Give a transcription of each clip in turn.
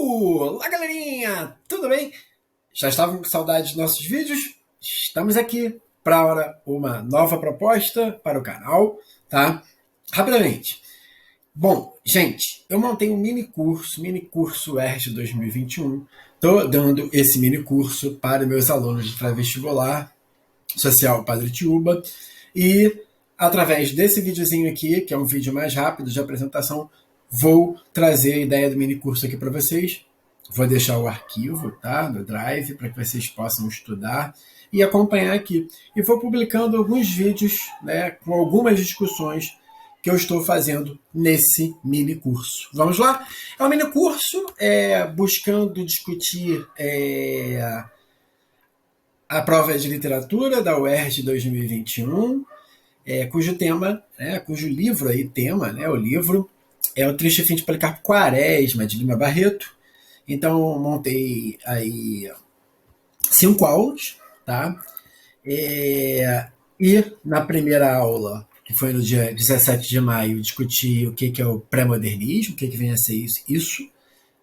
Olá, galerinha! Tudo bem? Já estavam com saudade dos nossos vídeos? Estamos aqui para uma nova proposta para o canal, tá? Rapidamente. Bom, gente, eu montei um mini curso ERJ 2021. Estou dando esse mini curso para meus alunos de pré-vestibular social Padre Tiúba e através desse videozinho aqui, que é um vídeo mais rápido de apresentação, vou trazer a ideia do mini curso aqui para vocês. Vou deixar o arquivo, tá, do Drive, para que vocês possam estudar e acompanhar aqui. E vou publicando alguns vídeos, né, com algumas discussões que eu estou fazendo nesse mini curso. Vamos lá? É um mini curso buscando discutir a prova de literatura da UERJ 2021, cujo tema, cujo livro aí, o livro é O Triste Fim de Policarpo Quaresma, de Lima Barreto. Então, montei aí 5 aulas, tá? E na primeira aula, que foi no dia 17 de maio, discuti o que é o pré-modernismo, o que vem a ser isso,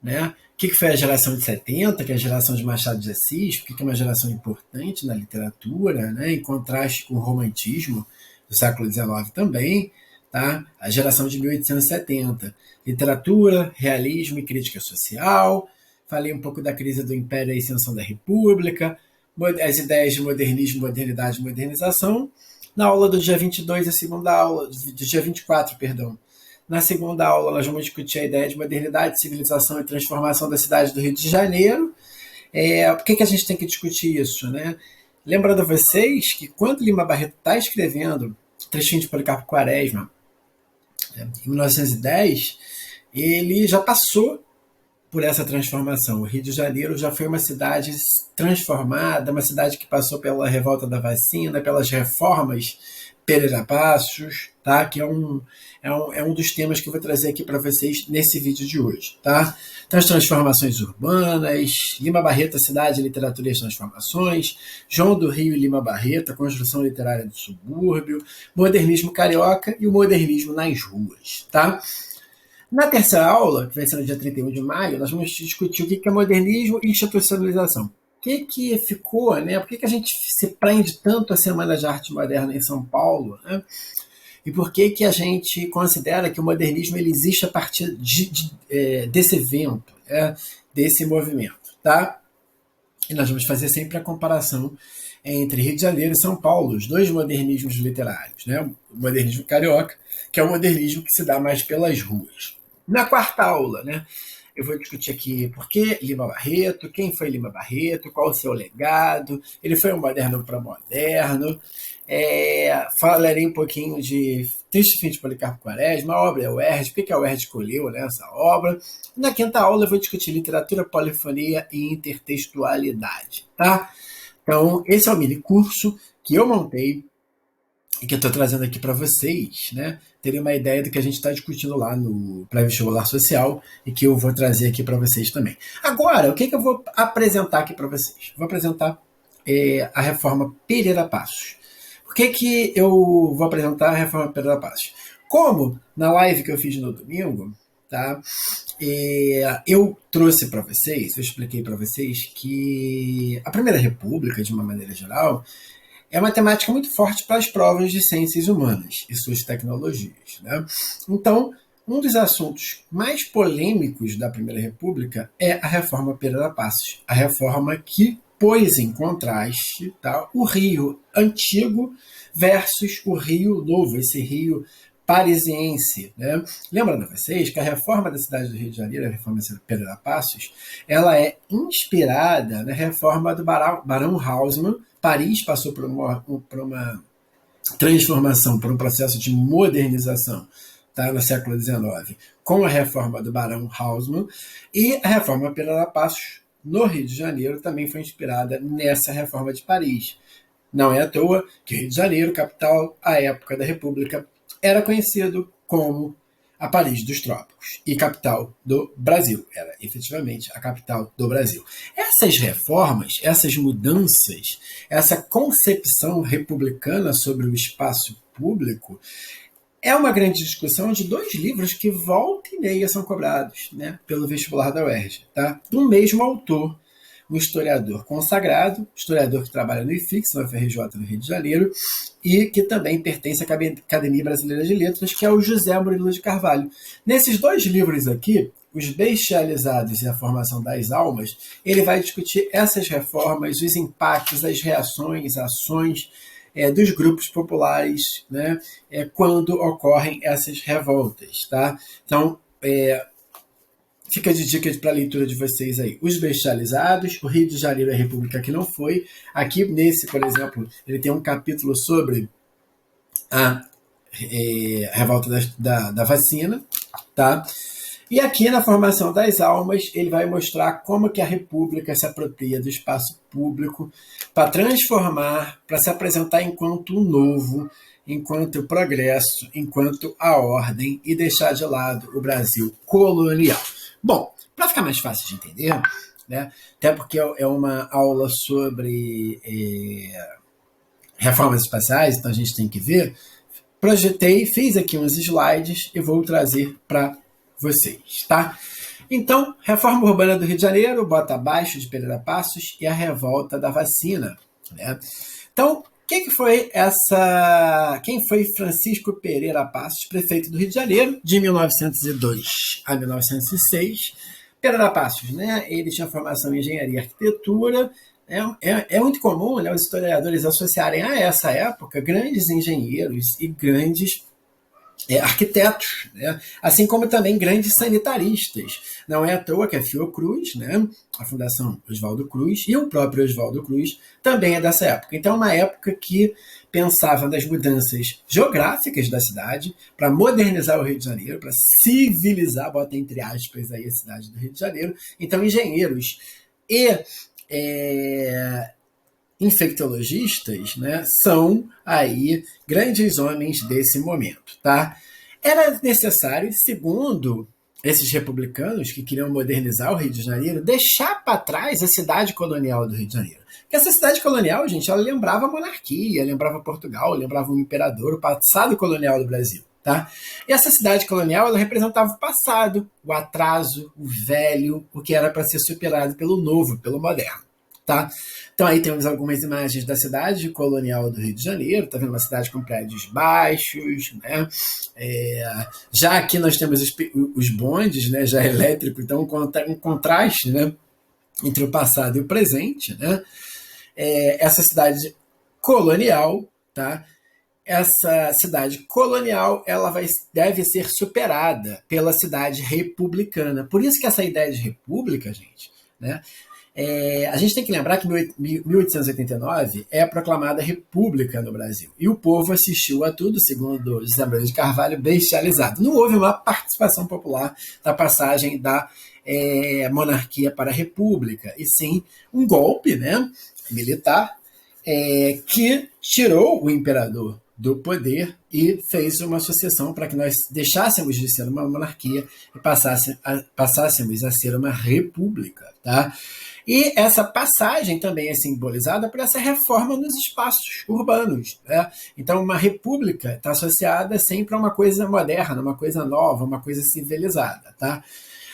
né? O que foi a geração de 70, que é a geração de Machado de Assis, porque é uma geração importante na literatura, né? Em contraste com o romantismo do século XIX também, tá? A geração de 1870. Literatura, realismo e crítica social. Falei um pouco da crise do Império e a ascensão da República, as ideias de modernismo, modernidade e modernização. Na aula do dia 22, a segunda aula, do dia 24, perdão. Na segunda aula, nós vamos discutir a ideia de modernidade, civilização e transformação da cidade do Rio de Janeiro. Por que a gente tem que discutir isso, né? Lembrando a vocês que quando Lima Barreto está escrevendo Trechinho de Policarpo Quaresma, em 1910, ele já passou por essa transformação. O Rio de Janeiro já foi uma cidade transformada, uma cidade que passou pela revolta da vacina, pelas reformas Pereira Passos, tá? Que é um dos temas que eu vou trazer aqui para vocês nesse vídeo de hoje, tá? Então, as transformações urbanas, Lima Barreto, a cidade, a literatura e as transformações, João do Rio e Lima Barreto, a construção literária do subúrbio, modernismo carioca e o modernismo nas ruas, tá? Na terceira aula, que vai ser no dia 31 de maio, nós vamos discutir o que é modernismo e institucionalização. O que ficou, né? Por que a gente se prende tanto à Semana de Arte Moderna em São Paulo, né? E por que a gente considera que o modernismo ele existe a partir desse evento, desse movimento, tá? E nós vamos fazer sempre a comparação entre Rio de Janeiro e São Paulo, os dois modernismos literários, né? O modernismo carioca, que é o modernismo que se dá mais pelas ruas. Na quarta aula, né, eu vou discutir aqui por que Lima Barreto, quem foi Lima Barreto, qual o seu legado, ele foi um moderno para moderno, falarei um pouquinho de Triste Fim de Policarpo Quaresma, a obra é o UERJ, por que a UERJ escolheu, né, essa obra. Na quinta aula eu vou discutir literatura, polifonia e intertextualidade, tá? Então, esse é o mini curso que eu montei e que eu estou trazendo aqui para vocês, né, terem uma ideia do que a gente está discutindo lá no pré-vestibular social e que eu vou trazer aqui para vocês também. Agora, o que eu vou apresentar aqui para vocês? Vou apresentar a reforma Pereira Passos. Por que eu vou apresentar a reforma Pereira Passos? Como na live que eu fiz no domingo, tá? Eu trouxe para vocês, eu expliquei para vocês que a Primeira República, de uma maneira geral, é uma temática muito forte para as provas de ciências humanas e suas tecnologias, né? Então, um dos assuntos mais polêmicos da Primeira República é a reforma Pereira Passos, a reforma que pôs em contraste, tá, o Rio antigo versus o Rio novo, esse Rio parisiense, né? Lembrando a vocês que a reforma da cidade do Rio de Janeiro, a reforma Pereira Passos, ela é inspirada na reforma do Barão Haussmann. Paris passou por uma transformação, por um processo de modernização, tá, no século XIX, com a reforma do Barão Haussmann, e a reforma Pereira Passos, no Rio de Janeiro, também foi inspirada nessa reforma de Paris. Não é à toa que o Rio de Janeiro, capital à época da República, era conhecido como a Paris dos Trópicos e capital do Brasil. Era efetivamente a capital do Brasil. Essas reformas, essas mudanças, essa concepção republicana sobre o espaço público É uma grande discussão de dois livros que volta e meia são cobrados, né, pelo vestibular da UERJ, tá? Do mesmo autor, um historiador consagrado, historiador que trabalha no IFIX, na UFRJ no Rio de Janeiro, e que também pertence à Academia Brasileira de Letras, que é o José Murilo de Carvalho. Nesses dois livros aqui, Os Bestializados e a Formação das Almas, ele vai discutir essas reformas, os impactos, as reações, ações dos grupos populares, né, quando ocorrem essas revoltas. Tá? Então, fica de dica para a leitura de vocês aí. Os Bestializados, o Rio de Janeiro é a República que não foi. Aqui, nesse, por exemplo, ele tem um capítulo sobre a revolta da vacina, tá? E aqui na Formação das Almas, ele vai mostrar como que a República se apropria do espaço público para transformar, para se apresentar enquanto o novo, enquanto o progresso, enquanto a ordem e deixar de lado o Brasil colonial. Bom, para ficar mais fácil de entender, né, até porque é uma aula sobre reformas espaciais, então a gente tem que ver, projetei, fiz aqui uns slides e vou trazer para vocês, tá? Então, reforma urbana do Rio de Janeiro, bota abaixo de Pereira Passos e a revolta da vacina, né? Então, quem foi Francisco Pereira Passos, prefeito do Rio de Janeiro, de 1902 a 1906? Pereira Passos, né? Ele tinha formação em engenharia e arquitetura. É muito comum, né, os historiadores associarem a essa época grandes engenheiros e grandes arquitetos, né? Assim como também grandes sanitaristas. Não é à toa que a Fiocruz, né, a Fundação Oswaldo Cruz, e o próprio Oswaldo Cruz também é dessa época. Então, é uma época que pensava nas mudanças geográficas da cidade para modernizar o Rio de Janeiro, para civilizar, bota entre aspas aí a cidade do Rio de Janeiro. Então, engenheiros e infectologistas, né, são aí grandes homens desse momento, tá? Era necessário, segundo esses republicanos que queriam modernizar o Rio de Janeiro, deixar para trás a cidade colonial do Rio de Janeiro. Porque essa cidade colonial, gente, ela lembrava a monarquia, lembrava Portugal, lembrava o imperador, o passado colonial do Brasil. Tá? E essa cidade colonial ela representava o passado, o atraso, o velho, o que era para ser superado pelo novo, pelo moderno. Tá? Então aí temos algumas imagens da cidade colonial do Rio de Janeiro, tá vendo uma cidade com prédios baixos, né? Já aqui nós temos os bondes, né, já elétrico, então um contraste, né, entre o passado e o presente, né? Essa cidade colonial, tá? Essa cidade colonial ela deve ser superada pela cidade republicana. Por isso que essa ideia de república, gente, né? A gente tem que lembrar que em 1889 é proclamada República no Brasil. E o povo assistiu a tudo, segundo José Murilo de Carvalho, bestializado. Não houve uma participação popular da passagem da monarquia para a República, e sim um golpe, né, militar que tirou o imperador do poder e fez uma sucessão para que nós deixássemos de ser uma monarquia e passássemos a ser uma república, tá? E essa passagem também é simbolizada por essa reforma nos espaços urbanos, né? Então, uma república está associada sempre a uma coisa moderna, uma coisa nova, uma coisa civilizada, tá?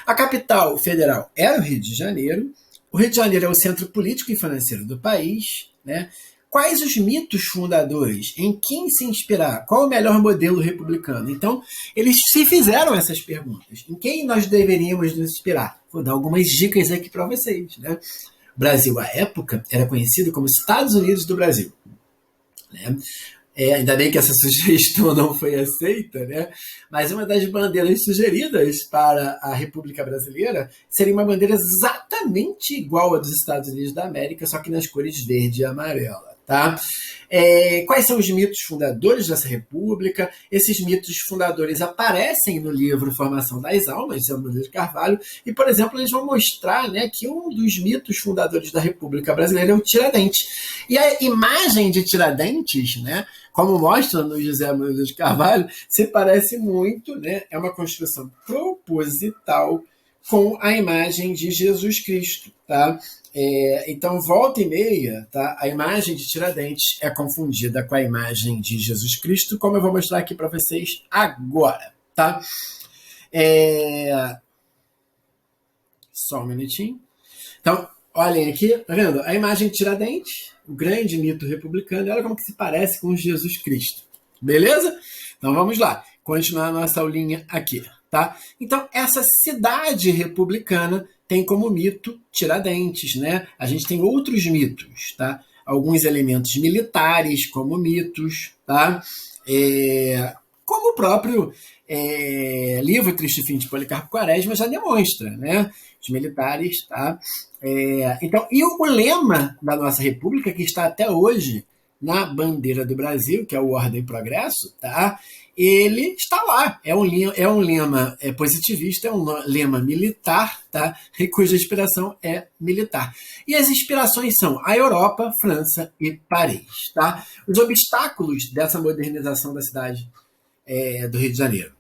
A capital federal era o Rio de Janeiro. O Rio de Janeiro é o centro político e financeiro do país, né? Quais os mitos fundadores? Em quem se inspirar? Qual o melhor modelo republicano? Então, eles se fizeram essas perguntas. Em quem nós deveríamos nos inspirar? Vou dar algumas dicas aqui para vocês, né? O Brasil, à época, era conhecido como Estados Unidos do Brasil, né? Ainda bem que essa sugestão não foi aceita, né? Mas uma das bandeiras sugeridas para a República Brasileira seria uma bandeira exatamente igual à dos Estados Unidos da América, só que nas cores verde e amarela. Tá? Quais são os mitos fundadores dessa república? Esses mitos fundadores aparecem no livro Formação das Almas, de José Murilo de Carvalho, e, por exemplo, eles vão mostrar, né, que um dos mitos fundadores da República Brasileira é o Tiradentes. E a imagem de Tiradentes, né, como mostra no José Murilo de Carvalho, se parece muito, né, é uma construção proposital com a imagem de Jesus Cristo, tá? Então, volta e meia, tá? A imagem de Tiradentes é confundida com a imagem de Jesus Cristo, como eu vou mostrar aqui para vocês agora, tá? Só um minutinho. Então, olhem aqui, tá vendo? A imagem de Tiradentes, o grande mito republicano, olha como que se parece com Jesus Cristo. Beleza? Então vamos lá, continuar a nossa aulinha aqui, tá? Então, essa cidade republicana tem como mito Tiradentes, né? A gente tem outros mitos, tá? Alguns elementos militares como mitos, tá? Como o próprio livro Triste Fim de Policarpo Quaresma já demonstra, né? Os militares, tá? Então, e o lema da nossa república, que está até hoje na bandeira do Brasil, que é o Ordem e Progresso, tá? Ele está lá. É um lema positivista, é um lema militar, tá? E cuja inspiração é militar. E as inspirações são a Europa, França e Paris, tá? Os obstáculos dessa modernização da cidade do Rio de Janeiro.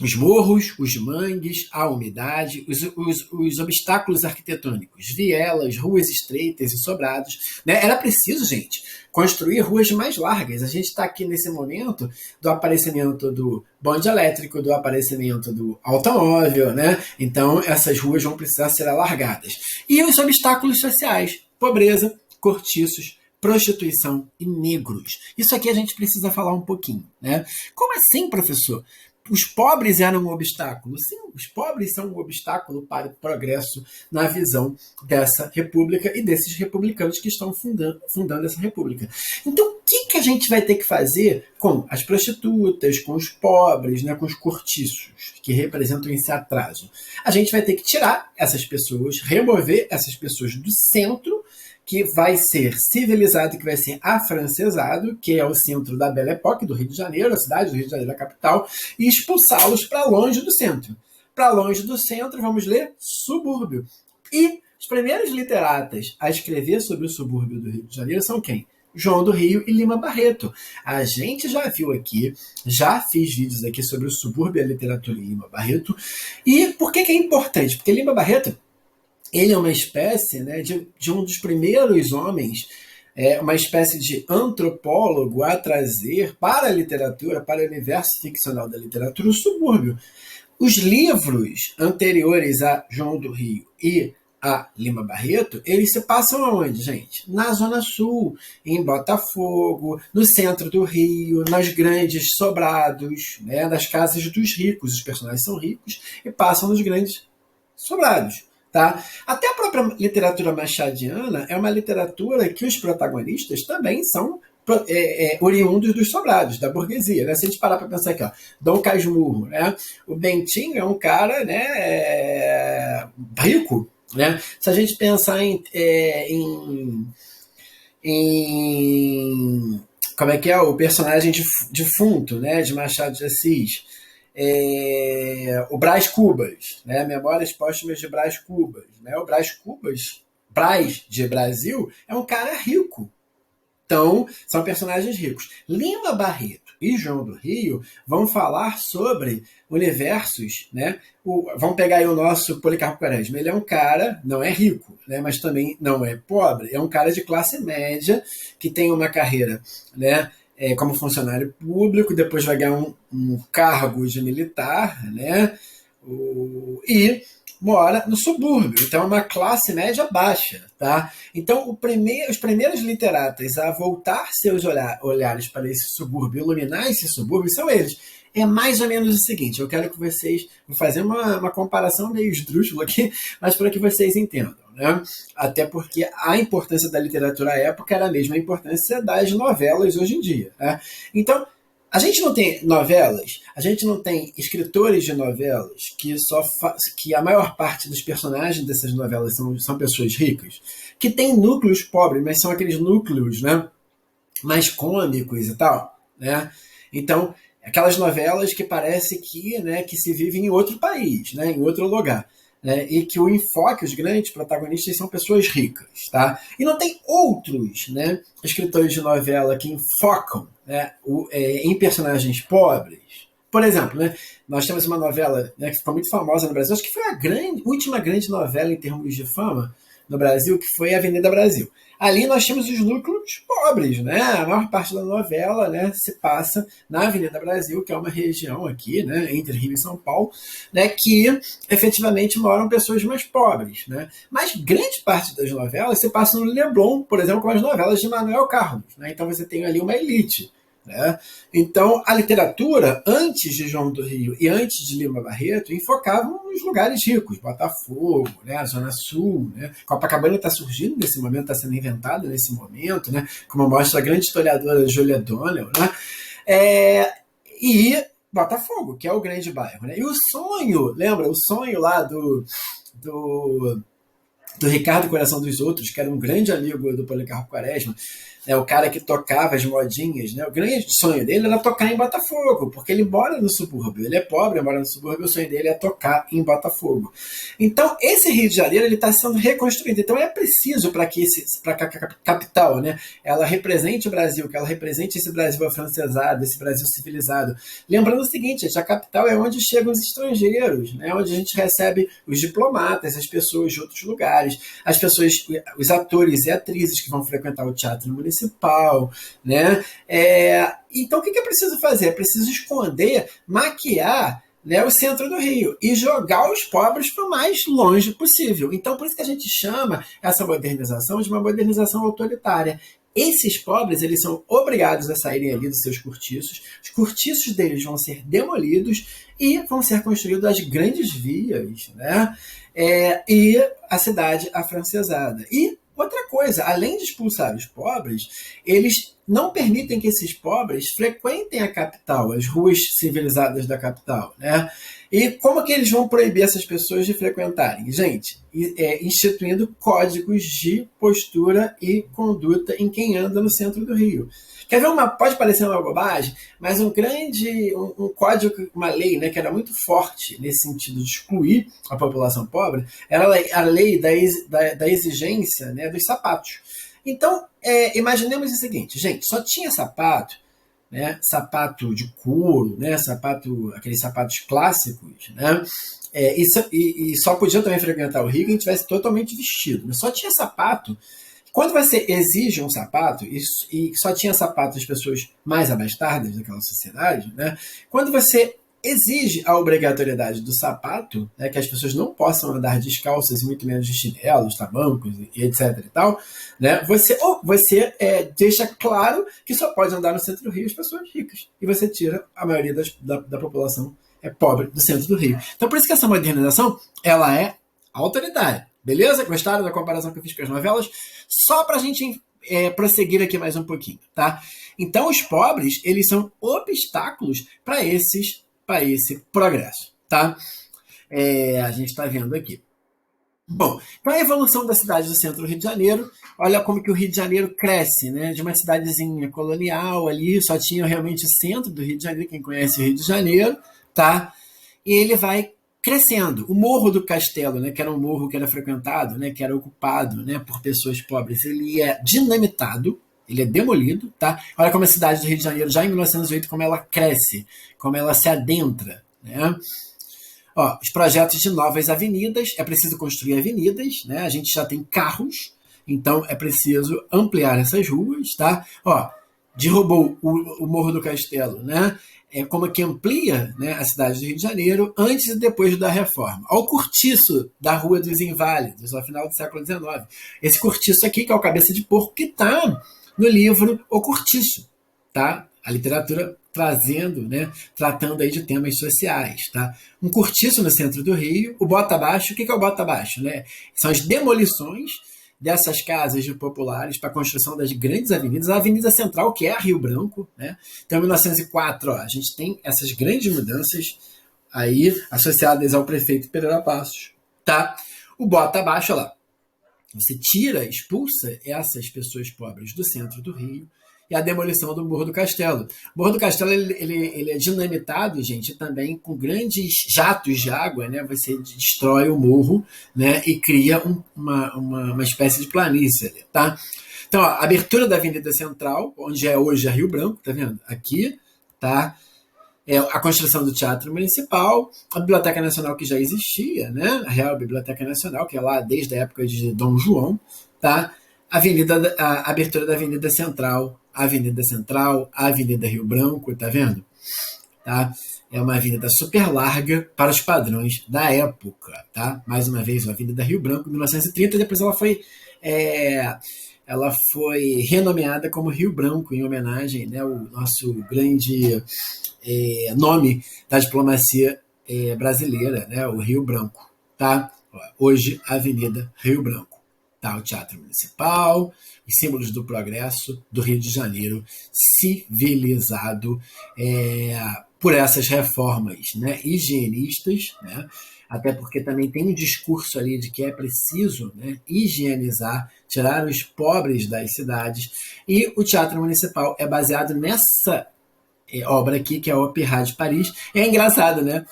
Os morros, os mangues, a umidade, os obstáculos arquitetônicos, vielas, ruas estreitas e sobrados. Né? Era preciso, gente, construir ruas mais largas. A gente está aqui nesse momento do aparecimento do bonde elétrico, do aparecimento do automóvel, né? Então essas ruas vão precisar ser alargadas. E os obstáculos sociais, pobreza, cortiços, prostituição e negros. Isso aqui a gente precisa falar um pouquinho. Né? Como assim, professor? Os pobres eram um obstáculo. Sim, os pobres são um obstáculo para o progresso na visão dessa república e desses republicanos que estão fundando essa república. Então, o que a gente vai ter que fazer com as prostitutas, com os pobres, né, com os cortiços, que representam esse atraso? A gente vai ter que tirar essas pessoas, remover essas pessoas do centro, que vai ser civilizado, que vai ser afrancesado, que é o centro da Belle Époque, do Rio de Janeiro, a cidade do Rio de Janeiro, a capital, e expulsá-los para longe do centro. Para longe do centro, vamos ler subúrbio. E os primeiros literatas a escrever sobre o subúrbio do Rio de Janeiro são quem? João do Rio e Lima Barreto. A gente já viu aqui, já fiz vídeos aqui sobre o subúrbio e a literatura de Lima Barreto. E por que é importante? Porque Lima Barreto, ele é uma espécie, né, de um dos primeiros homens, uma espécie de antropólogo a trazer para a literatura, para o universo ficcional da literatura, o subúrbio. Os livros anteriores a João do Rio e a Lima Barreto, eles se passam aonde, gente? Na Zona Sul, em Botafogo, no centro do Rio, nas grandes sobrados, né, nas casas dos ricos. Os personagens são ricos e passam nos grandes sobrados. Tá? Até a própria literatura machadiana é uma literatura que os protagonistas também são oriundos dos sobrados, da burguesia. Né? Se a gente parar para pensar aqui, ó, Dom Casmurro, né? O Bentinho é um cara, né, rico. Né? Se a gente pensar em como é que é o personagem defunto, né, de Machado de Assis, o Brás Cubas, né? Memórias Póstumas de Brás Cubas. Né? O Brás Cubas, Brás de Brasil, é um cara rico. Então, são personagens ricos. Lima Barreto e João do Rio vão falar sobre universos, né? Vamos pegar aí o nosso Policarpo Quaresma. Ele é um cara, não é rico, né? Mas também não é pobre. É um cara de classe média que tem uma carreira, né, como funcionário público, depois vai ganhar um cargo de militar, né? E mora no subúrbio, então é uma classe média baixa. Tá? Então, os primeiros literatas a voltar seus olhares para esse subúrbio, iluminar esse subúrbio, são eles. É mais ou menos o seguinte, eu quero que vocês, vou fazer uma comparação meio esdrúxula aqui, mas para que vocês entendam. Né? Até porque a importância da literatura à época era a mesma importância das novelas hoje em dia. Né? Então, a gente não tem novelas, a gente não tem escritores de novelas que a maior parte dos personagens dessas novelas são pessoas ricas, que têm núcleos pobres, mas são aqueles núcleos, né, mais cômicos e tal. Né? Então, aquelas novelas que parece que se vivem em outro país, né, em outro lugar. Né, e que o enfoque, os grandes protagonistas são pessoas ricas. Tá? E não tem outros, né, escritores de novela que enfocam, né, em personagens pobres. por exemplo, né, nós temos uma novela, né, que ficou muito famosa no Brasil, acho que foi a última grande novela em termos de fama no Brasil, que foi Avenida Brasil. Ali nós temos os núcleos pobres, né? A maior parte da novela, né, se passa na Avenida Brasil, que é uma região aqui, né, entre Rio e São Paulo, né, que efetivamente moram pessoas mais pobres, né? Mas grande parte das novelas se passa no Leblon, por exemplo, como as novelas de Manuel Carlos, né? Então você tem ali uma elite, né? Então, a literatura, antes de João do Rio e antes de Lima Barreto, enfocavam nos lugares ricos, Botafogo, né, a Zona Sul. Né? Copacabana está surgindo nesse momento, está sendo inventado nesse momento, né, como mostra a grande historiadora Julia Donnell. Né? E Botafogo, que é o grande bairro. Né? E o sonho, lembra? O sonho lá do Ricardo Coração dos Outros, que era um grande amigo do Policarpo Quaresma, né, o cara que tocava as modinhas, né, o grande sonho dele era tocar em Botafogo, porque ele mora no subúrbio, ele é pobre, mora no subúrbio, o sonho dele é tocar em Botafogo. Então, esse Rio de Janeiro está sendo reconstruído. Então, é preciso para que a capital, né, ela represente o Brasil, que ela represente esse Brasil afrancesado, esse Brasil civilizado. Lembrando o seguinte, a capital é onde chegam os estrangeiros, né, onde a gente recebe os diplomatas, as pessoas de outros lugares, as pessoas, os atores e atrizes que vão frequentar o teatro municipal, né? Então, o que é preciso fazer? É preciso esconder, maquiar, né, o centro do Rio e jogar os pobres para o mais longe possível. Então, por isso que a gente chama essa modernização de uma modernização autoritária. Esses pobres, eles são obrigados a saírem ali dos seus cortiços, os cortiços deles vão ser demolidos e vão ser construídas as grandes vias, né? E a cidade afrancesada. E outra coisa, além de expulsar os pobres, eles não permitem que esses pobres frequentem a capital, as ruas civilizadas da capital, né? E como que eles vão proibir essas pessoas de frequentarem? Gente, instituindo códigos de postura e conduta em quem anda no centro do Rio. Quer ver pode parecer uma bobagem, mas um código, uma lei, né, que era muito forte nesse sentido de excluir a população pobre, era a lei da exigência, né, dos sapatos. Então, imaginemos o seguinte, gente, só tinha sapato, né, sapato de couro, né, aqueles sapatos clássicos, né, e só podia também frequentar o Rio quem tivesse totalmente vestido. Mas só tinha sapato. Quando você exige um sapato, e só tinha sapato das pessoas mais abastadas daquela sociedade, né, quando você exige a obrigatoriedade do sapato, né, que as pessoas não possam andar descalças e muito menos de chinelos, tamancos e etc. e tal, né, você deixa claro que só pode andar no centro do Rio as pessoas ricas. E você tira a maioria da população pobre do centro do Rio. Então, por isso que essa modernização ela é autoritária. Beleza? Gostaram da comparação que eu fiz com as novelas? Só para a gente prosseguir aqui mais um pouquinho, tá? Então, os pobres, eles são obstáculos para esse progresso, tá? A gente está vendo aqui. Bom, para a evolução da cidade do centro do Rio de Janeiro, olha como que o Rio de Janeiro cresce, né? De uma cidadezinha colonial ali, só tinha realmente o centro do Rio de Janeiro, quem conhece o Rio de Janeiro, tá? E ele vai crescendo. O Morro do Castelo, né, que era um morro que era frequentado, né, que era ocupado, né, por pessoas pobres, ele é dinamitado, ele é demolido, tá? Olha como a cidade do Rio de Janeiro, já em 1908, como ela cresce, como ela se adentra, né? Os projetos de novas avenidas, é preciso construir avenidas, né? A gente já tem carros, então é preciso ampliar essas ruas, tá? Derrubou o Morro do Castelo, né? Como que amplia, né, a cidade do Rio de Janeiro antes e depois da reforma. Olha o cortiço da Rua dos Inválidos, ao final do século XIX. Esse cortiço aqui, que é o Cabeça de Porco, que está no livro O Cortiço, tá? A literatura tratando aí de temas sociais, tá? Um cortiço no centro do Rio, o bota abaixo. O que é o bota abaixo, né? São as demolições dessas casas de populares para a construção das grandes avenidas, a Avenida Central, que é a Rio Branco, né? Então, em 1904, a gente tem essas grandes mudanças aí associadas ao prefeito Pereira Passos, tá? O bota abaixo, olha lá, você expulsa essas pessoas pobres do centro do Rio, e a demolição do Morro do Castelo. O Morro do Castelo ele é dinamitado, gente, também com grandes jatos de água, né? Você destrói o morro, né? E cria uma espécie de planície ali, tá? Então, a abertura da Avenida Central, onde é hoje a Rio Branco, tá vendo? Aqui, tá? a construção do Teatro Municipal, a Biblioteca Nacional que já existia, né? A Real Biblioteca Nacional, que é lá desde a época de Dom João, tá? A abertura da Avenida Central, a Avenida Rio Branco, tá vendo? Tá? É uma avenida super larga para os padrões da época, tá? Mais uma vez, a Avenida Rio Branco, em 1930, depois é, ela foi renomeada como Rio Branco, em homenagem, né, ao nosso grande nome da diplomacia brasileira, né, o Rio Branco, tá? Hoje, Avenida Rio Branco. Tá, o Teatro Municipal, os símbolos do progresso do Rio de Janeiro, civilizado por essas reformas, né, higienistas, né, até porque também tem um discurso ali de que é preciso, né, higienizar, tirar os pobres das cidades, e o Teatro Municipal é baseado nessa obra aqui, que é a Opéra de Paris. É engraçado, né?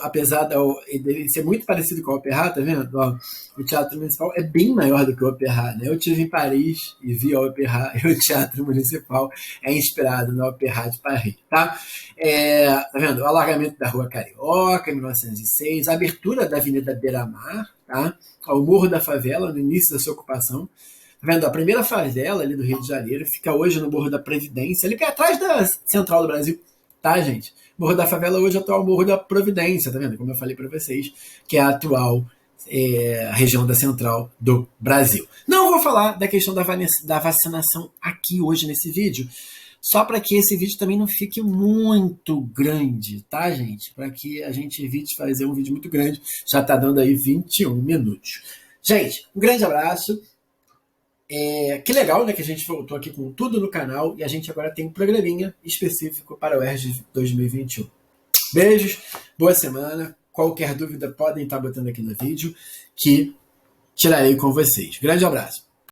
Apesar dele ser muito parecido com a Opéra, tá vendo? Ó, o Teatro Municipal é bem maior do que o Opéra, né? Eu estive em Paris e vi a Opéra, e o Teatro Municipal é inspirado na Opéra de Paris, tá? Tá vendo? O alargamento da Rua Carioca, em 1906, a abertura da Avenida Beira-Mar, tá? O Morro da Favela, no início da sua ocupação. Tá vendo? A primeira favela ali do Rio de Janeiro fica hoje no Morro da Previdência, ali que é atrás da Central do Brasil, tá, gente? Morro da Favela hoje é o atual Morro da Providência, tá vendo? Como eu falei para vocês, que é a atual região da Central do Brasil. Não vou falar da questão da vacinação aqui hoje nesse vídeo, só para que esse vídeo também não fique muito grande, tá, gente? Para que a gente evite fazer um vídeo muito grande. Já tá dando aí 21 minutos. Gente, um grande abraço. Que legal, né, que a gente voltou aqui com tudo no canal e a gente agora tem um programinha específico para o ERJ 2021. Beijos, boa semana. Qualquer dúvida podem estar botando aqui no vídeo que tirarei com vocês. Grande abraço.